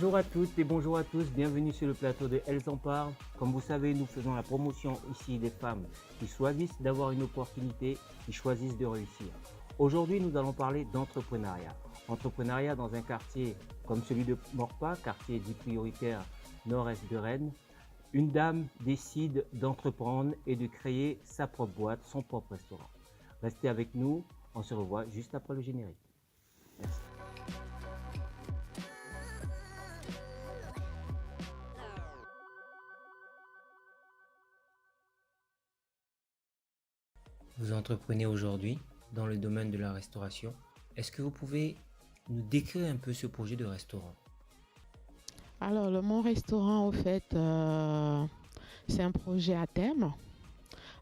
Bonjour à toutes et bonjour à tous, bienvenue sur le plateau de Elles en parlent. Comme vous savez, nous faisons la promotion ici des femmes qui choisissent d'avoir une opportunité, qui choisissent de réussir. Aujourd'hui, nous allons parler d'entrepreneuriat. Entrepreneuriat dans un quartier comme celui de Maurepas, quartier dit prioritaire nord-est de Rennes. Une dame décide d'entreprendre et de créer sa propre boîte, son propre restaurant. Restez avec nous, on se revoit juste après le générique. Merci. Vous entreprenez aujourd'hui dans le domaine de la restauration. Est-ce que vous pouvez nous décrire un peu ce projet de restaurant? Alors, mon restaurant, au fait, c'est un projet à thème,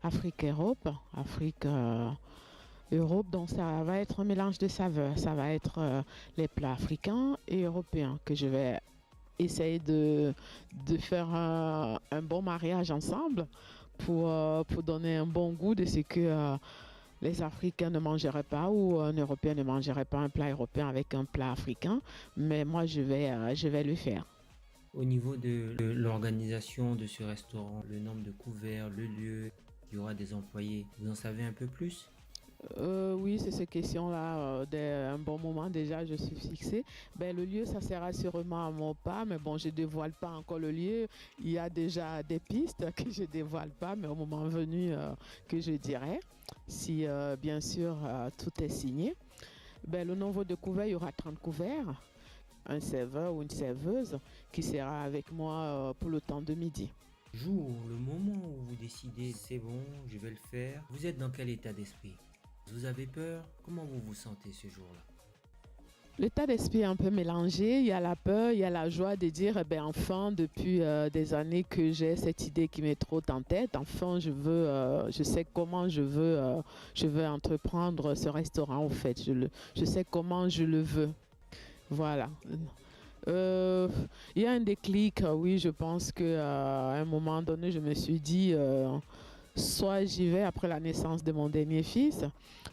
Afrique-Europe, Afrique-Europe, donc ça va être un mélange de saveurs. Ça va être les plats africains et européens que je vais essayer de faire un bon mariage ensemble pour donner un bon goût de ce que les Africains ne mangeraient pas ou un Européen ne mangerait pas un plat européen avec un plat africain. Mais moi, je vais le faire. Au niveau de l'organisation de ce restaurant, le nombre de couverts, le lieu, il y aura des employés, vous en savez un peu plus? Oui, c'est ces questions-là. Dès un bon moment déjà, je suis fixée. Ben, le lieu, ça sera sûrement à mon pas, mais bon, je ne dévoile pas encore le lieu. Il y a déjà des pistes que je ne dévoile pas, mais au moment venu, que je dirai, si bien sûr tout est signé. Ben, le nombre de couverts, il y aura 30 couverts, un serveur ou une serveuse qui sera avec moi pour le temps de midi. Le moment où vous décidez, c'est bon, je vais le faire, vous êtes dans quel état d'esprit? Vous avez peur? Comment vous vous sentez ce jour-là? L'état d'esprit est un peu mélangé. Il y a la peur, il y a la joie de dire, eh ben enfin, depuis des années que j'ai cette idée qui m'est trop en tête. Enfin, je sais comment je veux entreprendre ce restaurant. En fait, je sais comment je le veux. Voilà. Euh, il y a un déclic, oui, je pense que à un moment donné, je me suis dit, soit j'y vais après la naissance de mon dernier fils,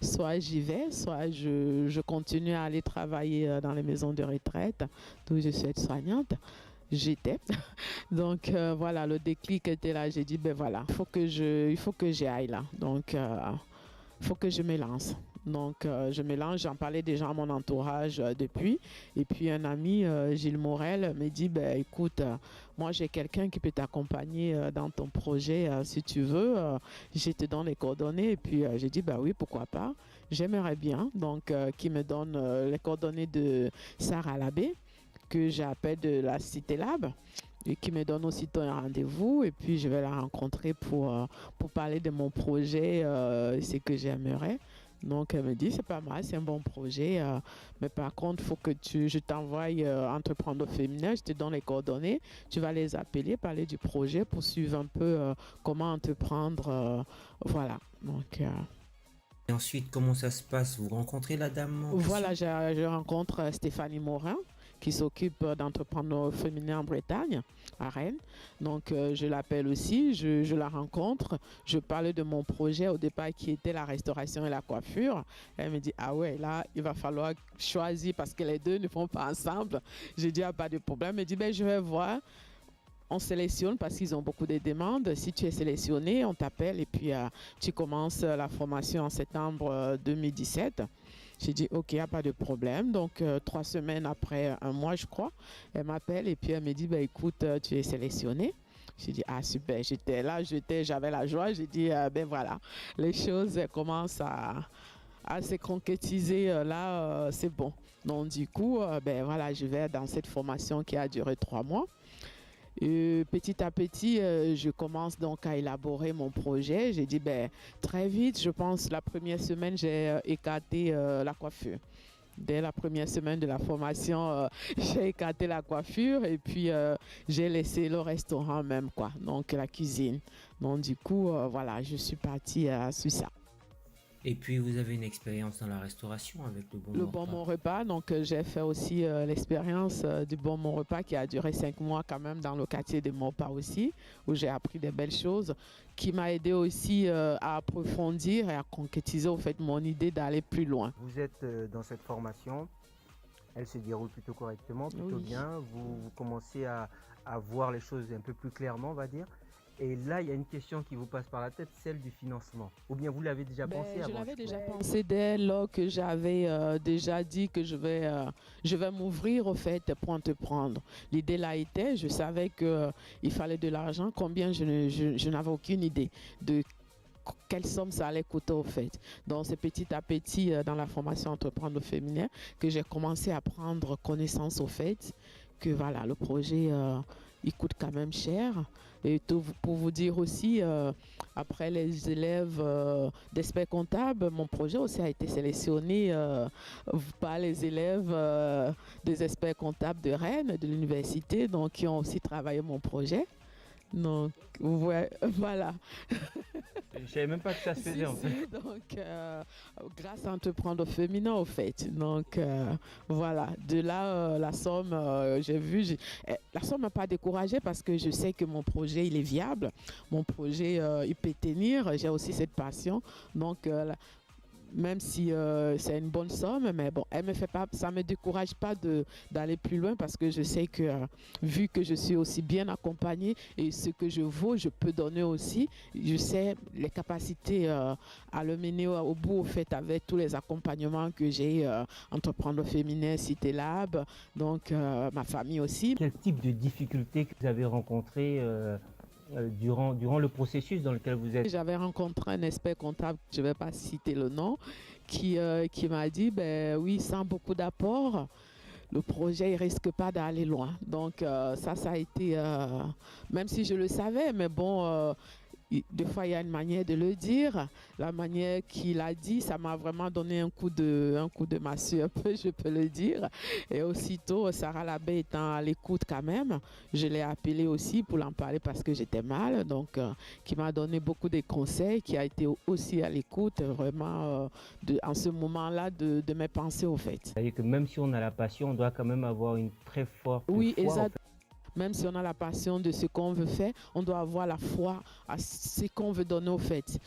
soit j'y vais, soit je continue à aller travailler dans les maisons de retraite, d'où je suis aide-soignante. J'étais. Donc voilà, le déclic était là. J'ai dit, ben voilà, il faut que j'y aille là. Donc, il faut que je me lance. Donc, je me lance, j'en parlais déjà à mon entourage depuis. Et puis, un ami, Gilles Morel, me dit, ben, écoute, moi, j'ai quelqu'un qui peut t'accompagner dans ton projet si tu veux. Je te donne les coordonnées. Et puis, j'ai dit, ben oui, pourquoi pas. J'aimerais bien. Donc, qui me donne les coordonnées de Sarah Labbé, que j'appelle de la Cité Lab et qui me donne aussitôt un rendez-vous et puis je vais la rencontrer pour parler de mon projet, ce que j'aimerais. Donc elle me dit c'est pas mal, c'est un bon projet, mais par contre il faut que je t'envoie entreprendre au féminin, je te donne les coordonnées, tu vas les appeler, parler du projet pour suivre un peu comment entreprendre, voilà. Donc Et ensuite, comment ça se passe? Vous rencontrez la dame en voilà, question? je rencontre Stéphanie Morin qui s'occupe d'entrepreneurs féminins en Bretagne, à Rennes. Donc, je l'appelle aussi, je la rencontre, je parle de mon projet au départ qui était la restauration et la coiffure. Elle me dit, ah ouais, là, il va falloir choisir parce que les deux ne font pas ensemble. Je dis, ah, pas de problème. Elle me dit, ben, je vais voir. On sélectionne parce qu'ils ont beaucoup de demandes. Si tu es sélectionné, on t'appelle et puis tu commences la formation en septembre 2017. J'ai dit, OK, il n'y a pas de problème. Donc, 3 semaines après un mois, je crois, elle m'appelle et puis elle me dit, bah, écoute, tu es sélectionné. J'ai dit, ah super, j'avais la joie. J'ai dit, ben voilà, les choses commencent à se concrétiser. Là, c'est bon. Donc, du coup, ben voilà, je vais dans cette formation qui a duré 3 mois. Et petit à petit, je commence donc à élaborer mon projet. J'ai dit, ben, très vite, je pense, la première semaine, j'ai écarté la coiffure. Dès la première semaine de la formation, j'ai écarté la coiffure et puis j'ai laissé le restaurant même, quoi. Donc, la cuisine. Donc, du coup, voilà, je suis partie sur ça. Et puis, vous avez une expérience dans la restauration avec le Bon Le bon Maurepas. mon repas, donc j'ai fait aussi l'expérience du bon mon repas qui a duré 5 mois quand même dans le quartier de Maurepas aussi, où j'ai appris des belles choses, qui m'a aidé aussi à approfondir et à concrétiser au fait mon idée d'aller plus loin. Vous êtes dans cette formation elle se déroule plutôt correctement, plutôt Oui. bien. Vous commencez à voir les choses un peu plus clairement, on va dire. Et là, il y a une question qui vous passe par la tête, celle du financement. Ou bien vous l'avez déjà pensé Je avant, l'avais je déjà suppose. pensé dès lors que j'avais déjà dit que je vais m'ouvrir au fait pour entreprendre. L'idée là était, je savais qu'il fallait de l'argent, combien je n'avais aucune idée de quelle somme ça allait coûter au fait. Donc c'est petit à petit dans la formation entreprendre au féminin que j'ai commencé à prendre connaissance au fait que voilà, le projet il coûte quand même cher. Et pour vous dire aussi, après les élèves d'experts comptables, mon projet aussi a été sélectionné par les élèves des experts comptables de Rennes, de l'université, donc qui ont aussi travaillé mon projet. Donc, ouais, voilà. Je ne savais même pas que ça se faisait en fait. Si, donc, grâce à Entreprendre au féminin, au fait. Donc, voilà. De là, la somme, j'ai vu, la somme m'a pas découragée parce que je sais que mon projet, il est viable. Mon projet, il peut tenir. J'ai aussi cette passion. Donc, même si c'est une bonne somme, mais bon, elle me fait pas, ça me décourage pas d'aller plus loin parce que je sais que vu que je suis aussi bien accompagnée et ce que je vaux, je peux donner aussi. Je sais les capacités à le mener au bout, au fait, avec tous les accompagnements que j'ai, Entreprendre au féminin, Cité Lab, donc ma famille aussi. Quel type de difficultés que vous avez rencontrées durant le processus dans lequel vous êtes? J'avais rencontré un expert comptable, je ne vais pas citer le nom, qui m'a dit, ben oui, sans beaucoup d'apport, le projet ne risque pas d'aller loin. Donc ça a été, même si je le savais, mais bon, des fois il y a une manière de le dire. La manière qu'il a dit, ça m'a vraiment donné un coup de massue un peu, je peux le dire. Et aussitôt, Sarah Labbé étant à l'écoute quand même, je l'ai appelée aussi pour l'en parler parce que j'étais mal, donc qui m'a donné beaucoup de conseils, qui a été aussi à l'écoute vraiment en ce moment-là de mes pensées au fait. C'est-à-dire que même si on a la passion, on doit quand même avoir une très forte Oui, foi. exact. Même si on a la passion de ce qu'on veut faire, on doit avoir la foi à ce qu'on veut donner au fait.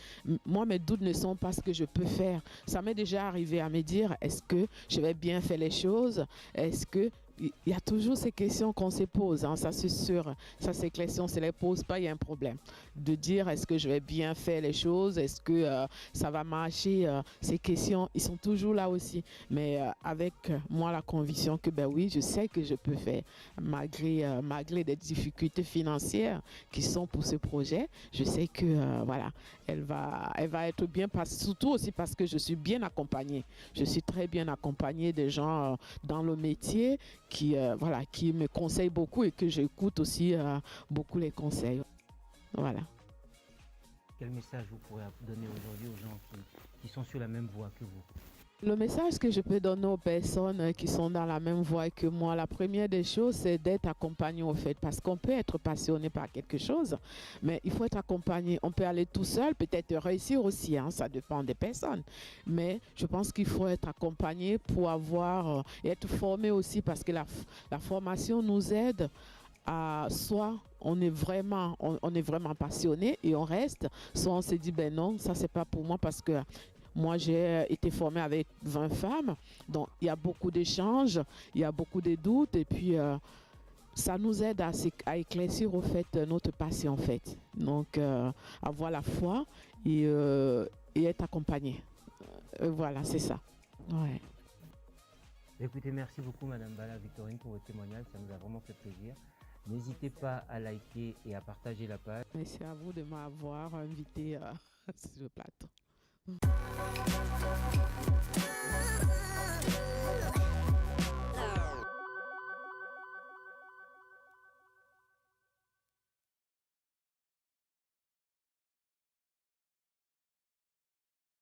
Moi, mes doutes ne sont pas ce que je peux faire. Ça m'est déjà arrivé à me dire, est-ce que je vais bien faire les choses? Est-ce que... Il y a toujours ces questions qu'on se pose, hein, ça c'est sûr. Ça, ces questions, on ne se les pose pas, il y a un problème. De dire, est-ce que je vais bien faire les choses? Est-ce que ça va marcher? Ces questions, ils sont toujours là aussi. Mais avec moi, la conviction que, ben oui, je sais que je peux faire, malgré des difficultés financières qui sont pour ce projet, je sais que, voilà, elle va être bien, surtout aussi parce que je suis bien accompagnée. Je suis très bien accompagnée des gens dans le métier qui me conseillent beaucoup et que j'écoute aussi beaucoup les conseils. Voilà. Quel message vous pourrez donner aujourd'hui aux gens qui sont sur la même voie que vous? Le message que je peux donner aux personnes qui sont dans la même voie que moi, la première des choses, c'est d'être accompagné au fait. Parce qu'on peut être passionné par quelque chose, mais il faut être accompagné. On peut aller tout seul, peut-être réussir aussi, hein, ça dépend des personnes. Mais je pense qu'il faut être accompagné pour avoir, et être formé aussi, parce que la formation nous aide à soit on est vraiment passionné et on reste, soit on se dit ben non, ça c'est pas pour moi parce que moi, j'ai été formée avec 20 femmes, donc il y a beaucoup d'échanges, il y a beaucoup de doutes, et puis ça nous aide à éclaircir au fait notre passion en fait. Donc, avoir la foi et être accompagné. Voilà, c'est ça. Ouais. Écoutez, merci beaucoup Madame Bala Victorine pour votre témoignage, ça nous a vraiment fait plaisir. N'hésitez pas à liker et à partager la page. Merci à vous de m'avoir invité sur le plateau.